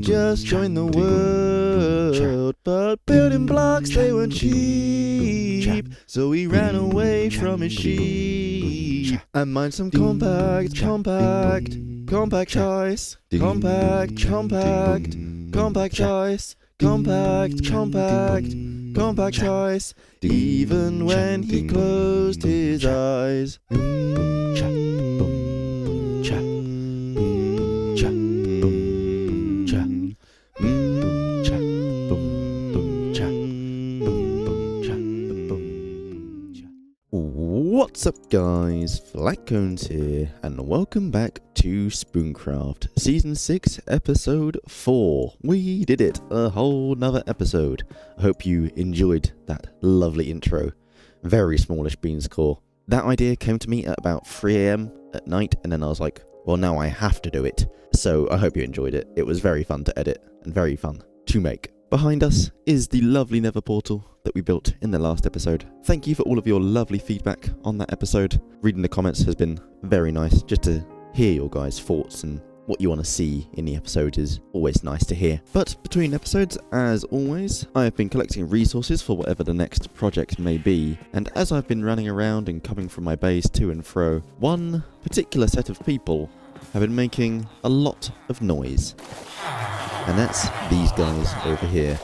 had just joined the world, but building blocks, they weren't cheap, so he ran away from his sheep and mined some compact choice, compact choice, compact choice, even when he closed his eyes. What's up guys, Flatcones here, and welcome back to Spooncraft, Season 6, Episode 4. We did it, a whole nother episode. I hope you enjoyed that lovely intro. Very smallish bean score. That idea came to me at about 3 AM at night, and then I was like, well now I have to do it. So I hope you enjoyed it. It was very fun to edit, and very fun to make. Behind us is the lovely Nether portal that we built in the last episode. Thank you for all of your lovely feedback on that episode. Reading the comments has been very nice. Just to hear your guys' thoughts and what you want to see in the episode is always nice to hear. But between episodes, as always, I have been collecting resources for whatever the next project may be. And as I've been running around and coming from my base to and fro, one particular set of people have been making a lot of noise. And that's these guys over here.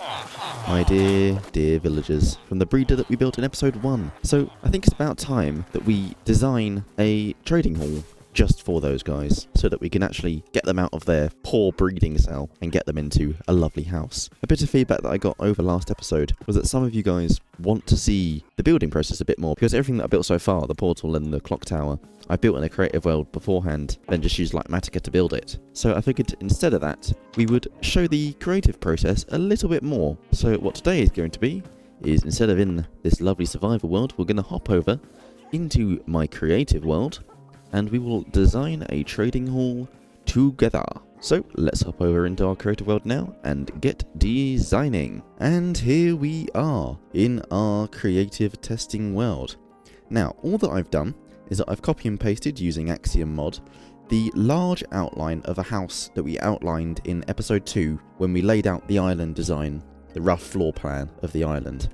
My dear villagers, from the breeder that we built in episode 1. So I think it's about time that we design a trading hall just for those guys, so that we can actually get them out of their poor breeding cell and get them into a lovely house. A bit of feedback that I got over last episode was that some of you guys want to see the building process a bit more, because everything that I built so far, the portal and the clock tower, I built in a creative world beforehand, then just used Matica to build it. So I figured instead of that, we would show the creative process a little bit more. So what today is going to be, is instead of in this lovely survival world, we're going to hop over into my creative world, and we will design a trading hall together. So let's hop over into our creative world now and get designing. And here we are in our creative testing world. Now, all that I've done is that I've copy and pasted using Axiom mod the large outline of a house that we outlined in episode 2 when we laid out the island design, the rough floor plan of the island.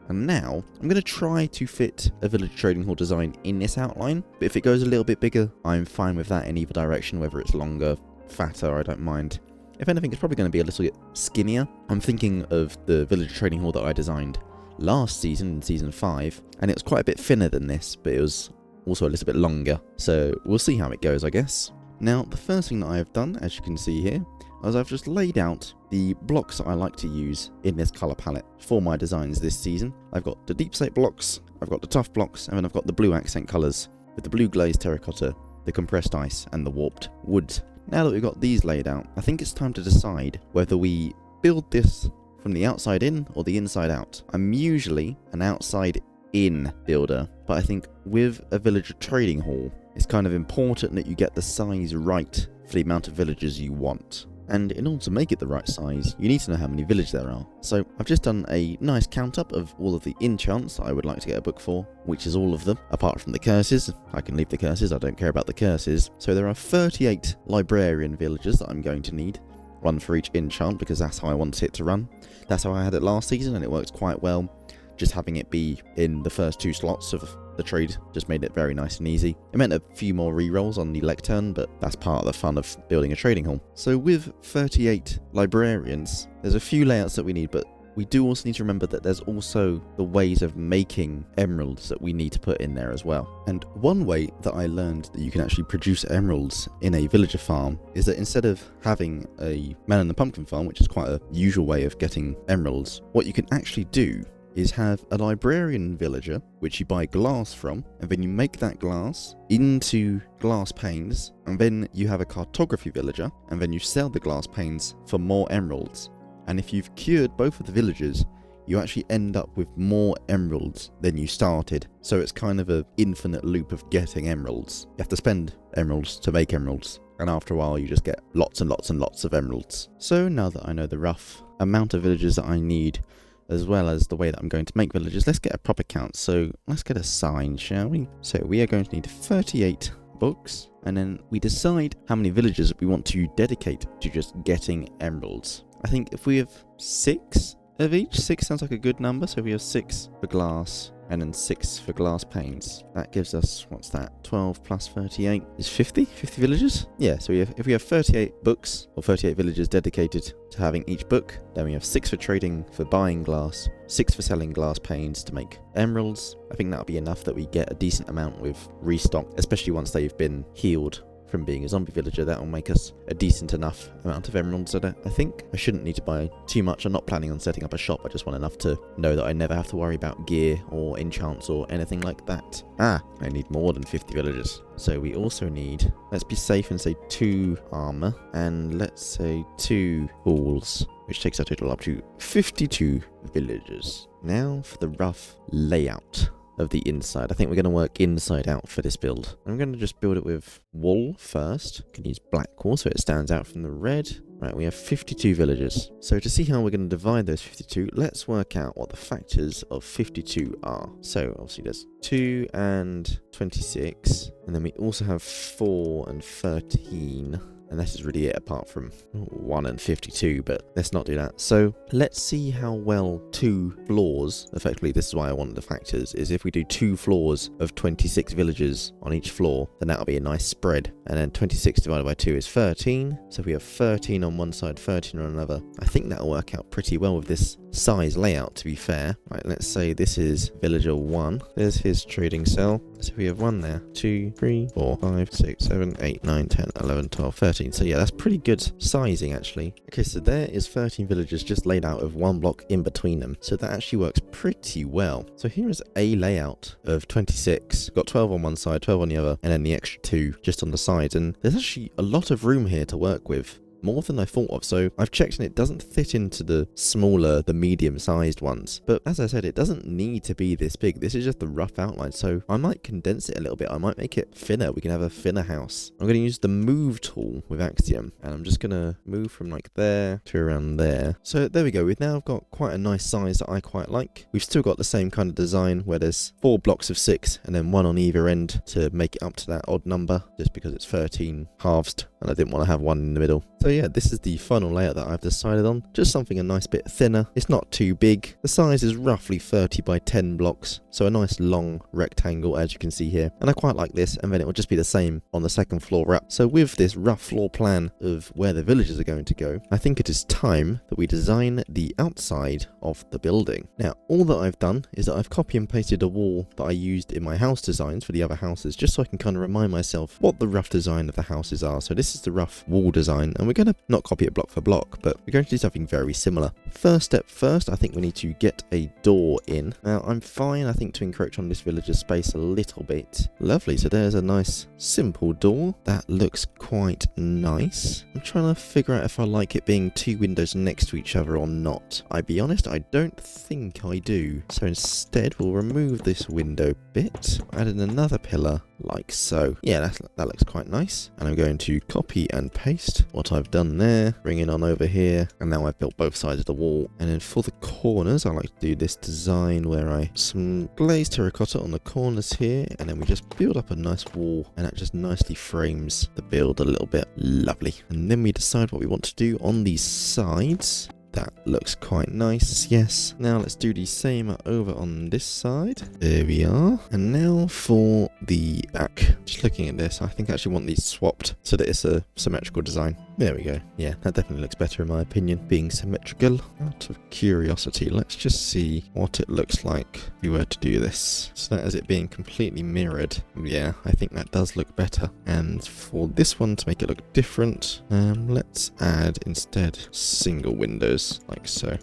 And now, I'm going to try to fit a village trading hall design in this outline, but if it goes a little bit bigger, I'm fine with that in either direction, whether it's longer, fatter, I don't mind. If anything, it's probably going to be a little bit skinnier. I'm thinking of the village trading hall that I designed last season, in Season 5, and it was quite a bit thinner than this, but it was also a little bit longer, so we'll see how it goes, I guess. Now, the first thing that I have done, as you can see here, is I've just laid out the blocks that I like to use in this colour palette for my designs this season. I've got the deep slate blocks, I've got the tough blocks, and then I've got the blue accent colours with the blue glazed terracotta, the compressed ice, and the warped wood. Now that we've got these laid out, I think it's time to decide whether we build this from the outside in or the inside out. I'm usually an outside in builder, but I think with a villager trading hall, it's kind of important that you get the size right for the amount of villagers you want. And in order to make it the right size, you need to know how many villages there are. So I've just done a nice count up of all of the enchants that I would like to get a book for, which is all of them, apart from the curses. I can leave the curses, I don't care about the curses. So there are 38 librarian villagers that I'm going to need. One for each enchant, because that's how I want it to run. That's how I had it last season, and it works quite well. Just having it be in the first 2 slots of the trade just made it very nice and easy. It meant a few more rerolls on the lectern, but that's part of the fun of building a trading hall. So with 38 librarians, there's a few layouts that we need, but we do also need to remember that there's also the ways of making emeralds that we need to put in there as well. And one way that I learned that you can actually produce emeralds in a villager farm is that instead of having a melon and pumpkin farm, which is quite a usual way of getting emeralds, what you can actually do is have a librarian villager, which you buy glass from, and then you make that glass into glass panes, and then you have a cartography villager, and then you sell the glass panes for more emeralds. And if you've cured both of the villagers, you actually end up with more emeralds than you started. So it's kind of an infinite loop of getting emeralds. You have to spend emeralds to make emeralds, and after a while you just get lots and lots and lots of emeralds. So now that I know the rough amount of villagers that I need, as well as the way that I'm going to make villages, let's get a proper count. So let's get a sign, shall we? So we are going to need 38 books, and then we decide how many villagers we want to dedicate to just getting emeralds. I think if we have 6 of each, 6 sounds like a good number, so we have 6 for glass, and then 6 for glass panes. That gives us, what's that, 12 plus 38 is 50 villagers? Yeah, so if we have 38 books, or 38 villagers dedicated to having each book, then we have 6 for trading, for buying glass, 6 for selling glass panes to make emeralds. I think that'll be enough that we get a decent amount with restock, especially once they've been healed from being a zombie villager. That'll make us a decent enough amount of emeralds. I think I shouldn't need to buy too much. I'm not planning on setting up a shop. I just want enough to know that I never have to worry about gear or enchants or anything like that. I need more than 50 villagers. So we also need, let's be safe and say 2 armor, and let's say 2 walls, which takes our total up to 52 villagers. Now for the rough layout of the inside. I think we're going to work inside out for this build. I'm going to just build it with wool first. Can use black wool so it stands out from the red. Right, we have 52 villagers. So to see how we're going to divide those 52, let's work out what the factors of 52 are. So obviously there's 2 and 26, and then we also have 4 and 13. And this is really it apart from 1 and 52, but let's not do that. So let's see how well 2 floors, effectively this is why I wanted the factors, is if we do 2 floors of 26 villagers on each floor, then that'll be a nice spread. And then 26 divided by 2 is 13. So if we have 13 on one side, 13 on another, I think that'll work out pretty well with this size layout, to be fair. Right, let's say this is villager 1. There's his trading cell. So we have 1 there, 2, 3, 4, 5, 6, 7, 8, 9, 10, 11, 12, 13. So yeah, that's pretty good sizing actually. Okay, so there is 13 villagers just laid out of 1 block in between them. So that actually works pretty well. So here is a layout of 26. Got 12 on one side, 12 on the other, and then the extra 2 just on the sides. And there's actually a lot of room here to work with. More than I thought of, so I've checked and it doesn't fit into the smaller, the medium-sized ones. But as I said, it doesn't need to be this big. This is just the rough outline, so I might condense it a little bit. I might make it thinner. We can have a thinner house. I'm going to use the move tool with Axiom, and I'm just going to move from like there to around there. So there we go. We've now got quite a nice size that I quite like. We've still got the same kind of design where there's 4 blocks of 6 and then 1 on either end to make it up to that odd number, just because it's 13 halved and I didn't want to have 1 in the middle. So yeah, this is the final layout that I've decided on. Just something a nice bit thinner. It's not too big. The size is roughly 30 by 10 blocks. So a nice long rectangle, as you can see here. And I quite like this, and then it will just be the same on the second floor up. So with this rough floor plan of where the villagers are going to go, I think it is time that we design the outside of the building. Now, all that I've done is that I've copy and pasted a wall that I used in my house designs for the other houses, just so I can kind of remind myself what the rough design of the houses are. So this is the rough wall design, and we're going to not copy it block for block, but we're going to do something very similar. First step first, I think we need to get a door in. Now, I'm fine, I think, to encroach on this villager's space a little bit. Lovely, so there's a nice simple door. That looks quite nice. I'm trying to figure out if I like it being 2 windows next to each other or not. I'll be honest, I don't think I do. So instead, we'll remove this window bit, add in another pillar like so. Yeah, that looks quite nice. And I'm going to copy and paste what I've done there, bring it on over here, and now I've built both sides of the wall. And then for the corners, I like to do this design where I some glazed terracotta on the corners here, and then we just build up a nice wall, and that just nicely frames the build a little bit. Lovely. And then we decide what we want to do on these sides. That looks quite nice, yes. Now let's do the same over on this side. There we are. And now for the back. Just looking at this, I think I actually want these swapped so that it's a symmetrical design. There we go. Yeah, that definitely looks better in my opinion, being symmetrical. Out of curiosity, let's just see what it looks like if we were to do this. So that is it being completely mirrored. Yeah, I think that does look better. And for this one, to make it look different, let's add instead single windows, like so.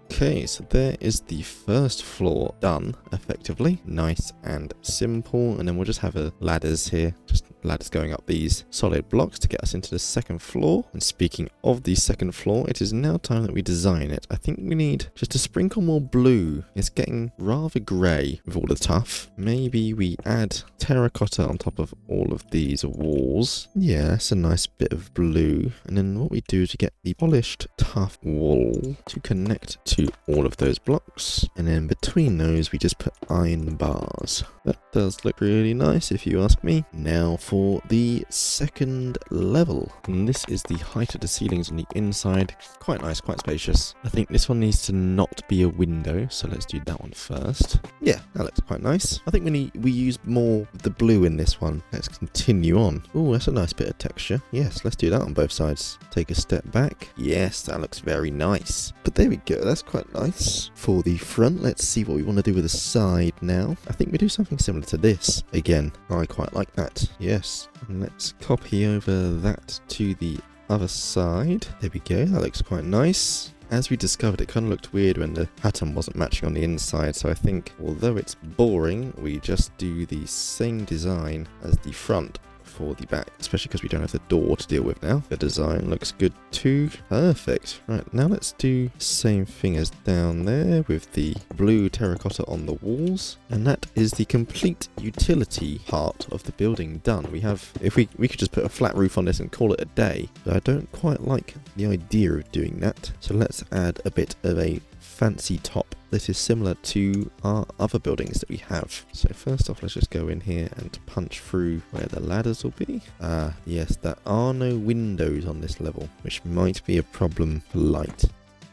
Okay, so there is the first floor done, effectively. Nice and simple. And then we'll just have ladders here, just ladders going up these solid blocks to get us into the second floor. And speaking of the second floor, it is now time that we design it. I think we need just a sprinkle more blue. It's getting rather grey with all the tuff. Maybe we add terracotta on top of all of these walls. Yeah, that's a nice bit of blue. And then what we do is we get the polished tough wool to connect to all of those blocks. And then between those, we just put iron bars. That does look really nice if you ask me. Now for the second level. And this is the height of the ceilings on the inside. Quite nice, quite spacious. I think this one needs to not be a window, so let's do that one first. Yeah, that looks quite nice. I think we use more of the blue in this one. Let's continue on. Oh, that's a nice bit of texture. Yes, let's do that on both sides. Take a step back. Yes, that looks very nice. But there we go, that's quite nice. For the front, let's see what we want to do with the side now. I think we do something similar to this. Again, I quite like that. Yes. And let's copy over that to the other side. There we go, that looks quite nice. As we discovered, it kind of looked weird when the pattern wasn't matching on the inside, so I think, although it's boring, we just do the same design as the front for the back, especially because we don't have the door to deal with now. The design looks good too. Perfect. Right, now let's do the same thing as down there with the blue terracotta on the walls. And that is the complete utility part of the building done. We have, if we could just put a flat roof on this and call it a day, but I don't quite like the idea of doing that. So let's add a bit of a fancy top. This is similar to our other buildings that we have. So first off, let's just go in here and punch through where the ladders will be. Yes, there are no windows on this level, which might be a problem for light.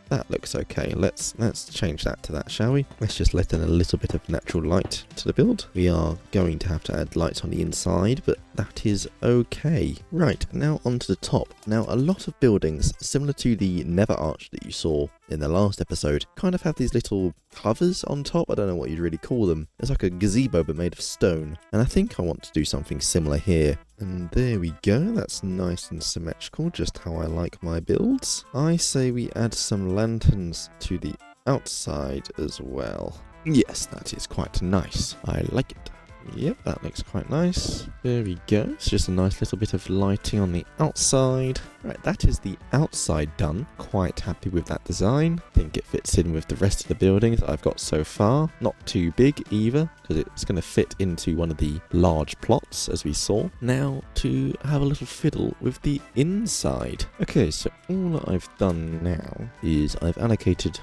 That looks okay. Let's change that to that, shall we? Let's just let in a little bit of natural light to the build. We are going to have to add lights on the inside, but that is okay. Right, now onto the top. Now, a lot of buildings, similar to the Nether Arch that you saw in the last episode, kind of have these little covers on top. I don't know what you'd really call them. It's like a gazebo but made of stone. And I think I want to do something similar here. And there we go, that's nice and symmetrical, just how I like my builds. I say we add some lanterns to the outside as well. Yes, that is quite nice. I like it. Yep, that looks quite nice. There we go. It's just a nice little bit of lighting on the outside. Right, that is the outside done. Quite happy with that design. Think it fits in with the rest of the buildings that I've got so far. Not too big either, because it's going to fit into one of the large plots, as we saw. Now, to have a little fiddle with the inside. Okay, so all that I've done now is I've allocated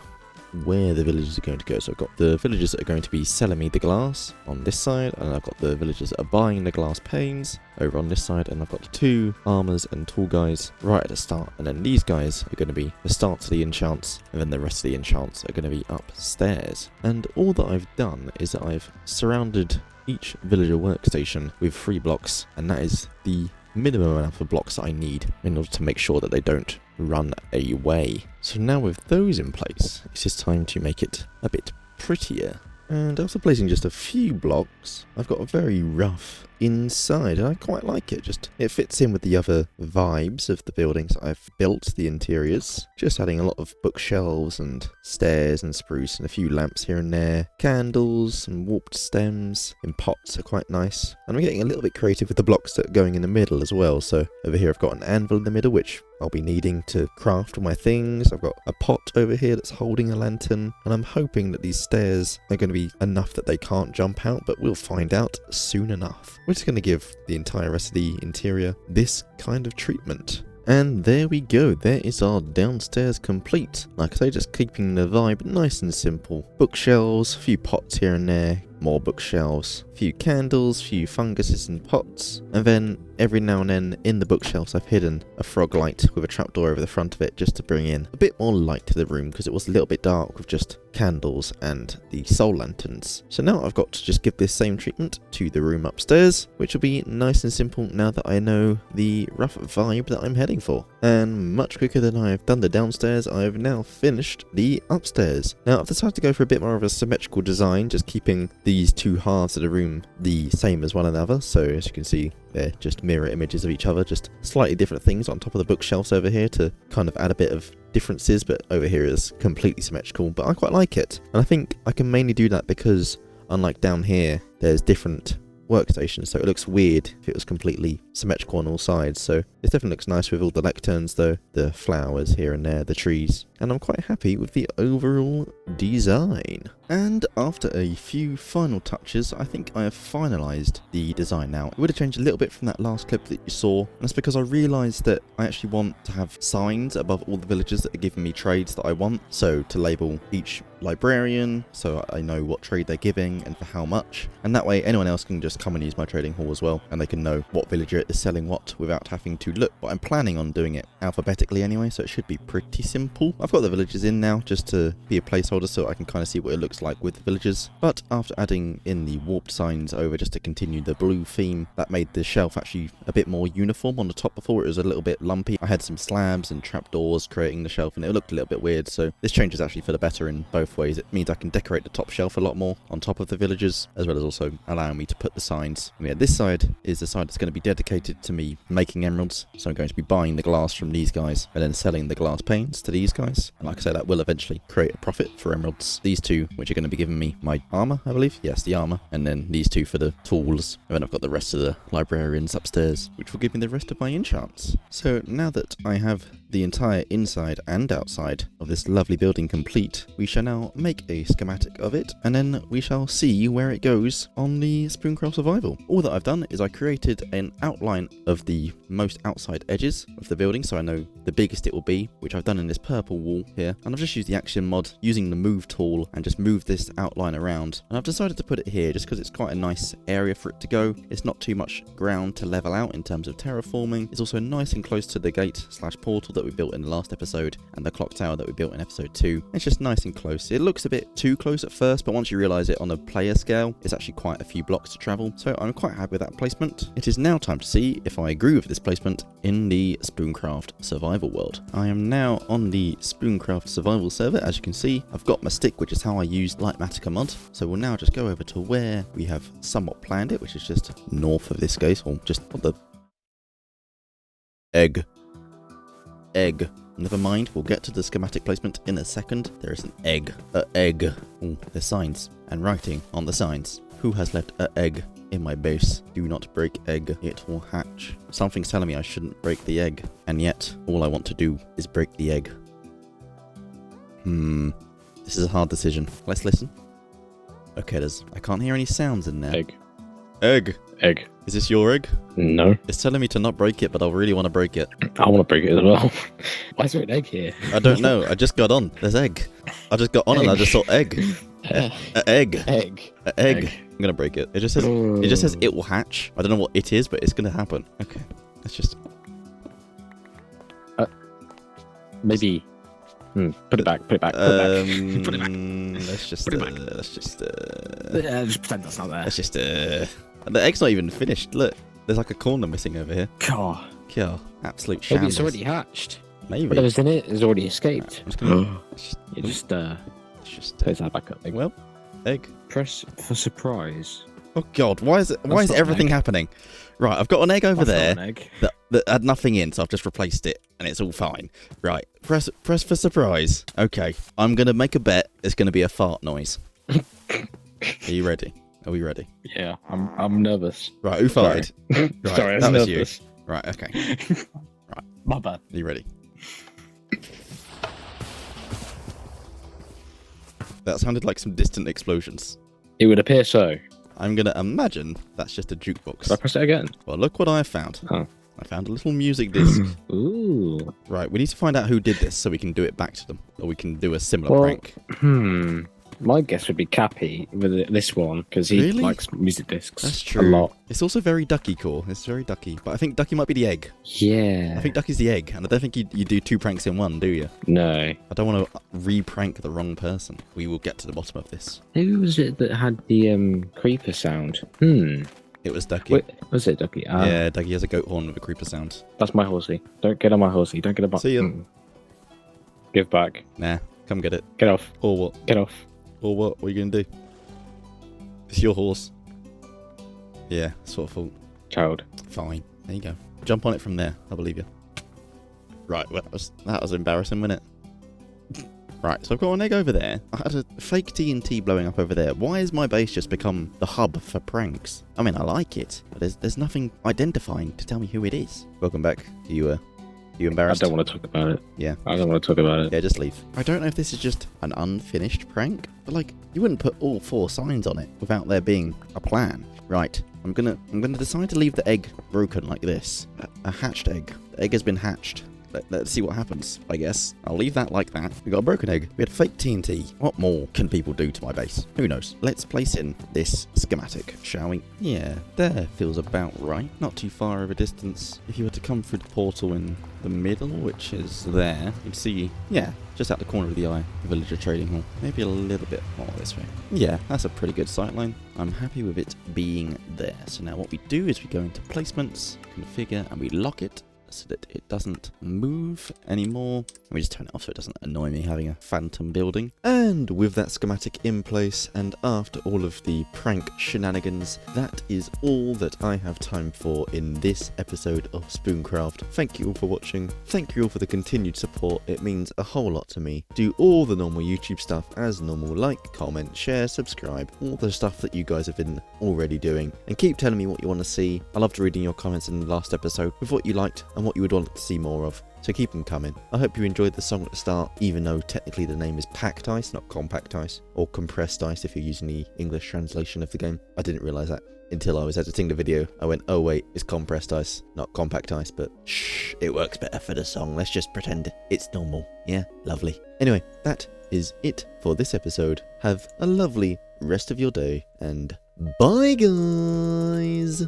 where the villagers are going to go. So I've got the villagers that are going to be selling me the glass on this side, and I've got the villagers that are buying the glass panes over on this side, and I've got the two armors and tool guys right at the start, and then these guys are going to be the start to the enchants, and then the rest of the enchants are going to be upstairs. And all that I've done is that I've surrounded each villager workstation with 3 blocks, and that is the minimum amount of blocks that I need in order to make sure that they don't run away. So now with those in place, it's just time to make it a bit prettier. And after placing just a few blocks, I've got a very rough inside, and I quite like it. Just it fits in with the other vibes of the buildings I've built, the interiors. Just adding a lot of bookshelves and stairs and spruce and a few lamps here and there. Candles and warped stems in pots are quite nice. And I'm getting a little bit creative with the blocks that are going in the middle as well. So over here I've got an anvil in the middle, which I'll be needing to craft all my things. I've got a pot over here that's holding a lantern, and I'm hoping that these stairs are going to be enough that they can't jump out, but we'll find out soon enough. We're just going to give the entire rest of the interior this kind of treatment. And there we go, there is our downstairs complete. Like I say, just keeping the vibe nice and simple. Bookshelves, a few pots here and there, more bookshelves, a few candles, a few funguses in pots, and then every now and then in the bookshelves I've hidden a frog light with a trapdoor over the front of it just to bring in a bit more light to the room, because it was a little bit dark with just candles and the soul lanterns. So now I've got to just give this same treatment to the room upstairs, which will be nice and simple now that I know the rough vibe that I'm heading for. And much quicker than I've done the downstairs, I've now finished the upstairs. Now I've decided to go for a bit more of a symmetrical design, just keeping these two halves of the room the same as one another. So as you can see, they're just mirror images of each other, just slightly different things on top of the bookshelves over here to kind of add a bit of differences, but over here is completely symmetrical, but I quite like it. And I think I can mainly do that because unlike down here, there's different workstation, so it looks weird if it was completely symmetrical on all sides. So this definitely looks nice with all the lecterns though, the flowers here and there, the trees. And I'm quite happy with the overall design. And after a few final touches, I think I have finalised the design now. It would have changed a little bit from that last clip that you saw, and that's because I realised that I actually want to have signs above all the villagers that are giving me trades that I want. So to label each librarian, so I know what trade they're giving and for how much. And that way anyone else can just come and use my trading hall as well, and they can know what villager is selling what without having to look. But I'm planning on doing it alphabetically anyway, so it should be pretty simple. I've got the villagers in now just to be a placeholder so I can kind of see what it looks like with the villagers. But after adding in the warped signs over just to continue the blue theme, that made the shelf actually a bit more uniform on the top. Before it was a little bit lumpy. I had some slabs and trapdoors creating the shelf and it looked a little bit weird, so this change is actually for the better in both ways. It means I can decorate the top shelf a lot more on top of the villagers, as well as also allowing me to put the signs. And yeah, this side is the side that's going to be dedicated to me making emeralds, so I'm going to be buying the glass from these guys and then selling the glass panes to these guys. And like I say, that will eventually create a profit for emeralds. These two, which are going to be giving me my armor, I believe. Yes, the armor. And then these two for the tools. And then I've got the rest of the librarians upstairs, which will give me the rest of my enchants. So now that I have the entire inside and outside of this lovely building complete, we shall now make a schematic of it, and then we shall see where it goes on the Spooncraft Survival. All that I've done is I created an outline of the most outside edges of the building, so I know the biggest it will be, which I've done in this purple wall here. And I've just used the action mod using the move tool and just moved this outline around. And I've decided to put it here just because it's quite a nice area for it to go. It's not too much ground to level out in terms of terraforming. It's also nice and close to the gate / portal that we built in the last episode and the clock tower that we built in episode 2. It's just nice and close. It looks a bit too close at first, but once you realise it on a player scale, it's actually quite a few blocks to travel. So I'm quite happy with that placement. It is now time to see if I agree with this placement in the Spooncraft Survival world. I am now on the Spooncraft Survival server. As you can see, I've got my stick, which is how I used Lightmatica mod. So we'll now just go over to where we have somewhat planned it, which is just north of this gate, or just what the egg. Never mind, we'll get to the schematic placement in a second. There is an egg. Egg. Ooh, there's signs and writing on the signs. Who has left an egg in my base? Do not break egg, it will hatch. Something's telling me I shouldn't break the egg, and yet all I want to do is break the egg. This is a hard decision. Let's listen. Okay, I can't hear any sounds in there. Egg. Is this your egg? No. It's telling me to not break it, but I really want to break it. I want to break it as well. Why is there an egg here? I don't know. I just got on. There's egg. I just got on and I just saw egg. Egg. I'm gonna break it. It just says it will hatch. I don't know what it is, but it's gonna happen. Okay. Let's just maybe. Put it back. Put it back. Let's just pretend that's not there. Let's just the egg's not even finished. Look, there's like a corner missing over here. God. Absolute shambles. Maybe it's already hatched. Maybe. Whatever's in it has already escaped. I'm just gonna, just place that back up. Well, egg. Press for surprise. Oh God, why is everything happening? Right, I've got an egg over there that had nothing in, so I've just replaced it, and it's all fine. Right, press for surprise. Okay, I'm gonna make a bet. It's gonna be a fart noise. Are you ready? Are we ready? Yeah, I'm nervous. Right, who farted? Right, Sorry, that was nervous. you. Right, okay. Right, my bad. Are you ready? That sounded like some distant explosions. It would appear so. I'm gonna imagine that's just a jukebox. Should I press it again? Well, look what I found. Oh. I found a little music disc. Ooh. Right, we need to find out who did this so we can do it back to them. Or we can do a similar prank. My guess would be Cappy with this one, because he likes music discs. That's true. A lot. It's also very Ducky core. It's very Ducky. But I think Ducky might be the egg. Yeah. I think Ducky's the egg. And I don't think you do 2 pranks in one, do you? No. I don't want to re-prank the wrong person. We will get to the bottom of this. Who was it that had the creeper sound? It was Ducky. Wait, was it Ducky? Yeah, Ducky has a goat horn with a creeper sound. That's my horsey. Don't get on my horsey. Don't get on my... See ya. Give back. Nah, come get it. Get off. Or what? Get off. Or what? What are you going to do? It's your horse. Yeah, sort of fault. Child. Fine. There you go. Jump on it from there. I believe you. Right, well, that was embarrassing, wasn't it? Right, so I've got an egg over there. I had a fake TNT blowing up over there. Why has my base just become the hub for pranks? I mean, I like it, but there's nothing identifying to tell me who it is. Welcome back. You embarrassed? I don't want to talk about it. Yeah. I don't want to talk about it. Yeah, just leave. I don't know if this is just an unfinished prank, but like, you wouldn't put all 4 signs on it without there being a plan. Right, I'm gonna decide to leave the egg broken like this. A hatched egg. The egg has been hatched. Let's see what happens, I guess. I'll leave that like that. We got a broken egg. We had fake TNT. What more can people do to my base? Who knows? Let's place in this schematic, shall we? Yeah, there feels about right. Not too far of a distance. If you were to come through the portal in the middle, which is there, you'd see, yeah, just out the corner of the eye, the villager trading hall. Maybe a little bit more this way. Yeah, that's a pretty good sightline. I'm happy with it being there. So now what we do is we go into placements, configure, and we lock it so that it doesn't move anymore. Let me just turn it off so it doesn't annoy me having a phantom building. And with that schematic in place, and after all of the prank shenanigans, that is all that I have time for in this episode of Spooncraft. Thank you all for watching. Thank you all for the continued support. It means a whole lot to me. Do all the normal YouTube stuff as normal, like, comment, share, subscribe, all the stuff that you guys have been already doing. And keep telling me what you want to see. I loved reading your comments in the last episode with what you liked and what you would want to see more of, so keep them coming. I hope you enjoyed the song at the start, even though technically the name is Packed Ice, not Compact Ice, or Compressed Ice if you're using the English translation of the game. I didn't realise that until I was editing the video. I went, oh wait, it's Compressed Ice, not Compact Ice, but shh, it works better for the song. Let's just pretend it's normal. Yeah, lovely. Anyway, that is it for this episode. Have a lovely rest of your day, and bye guys!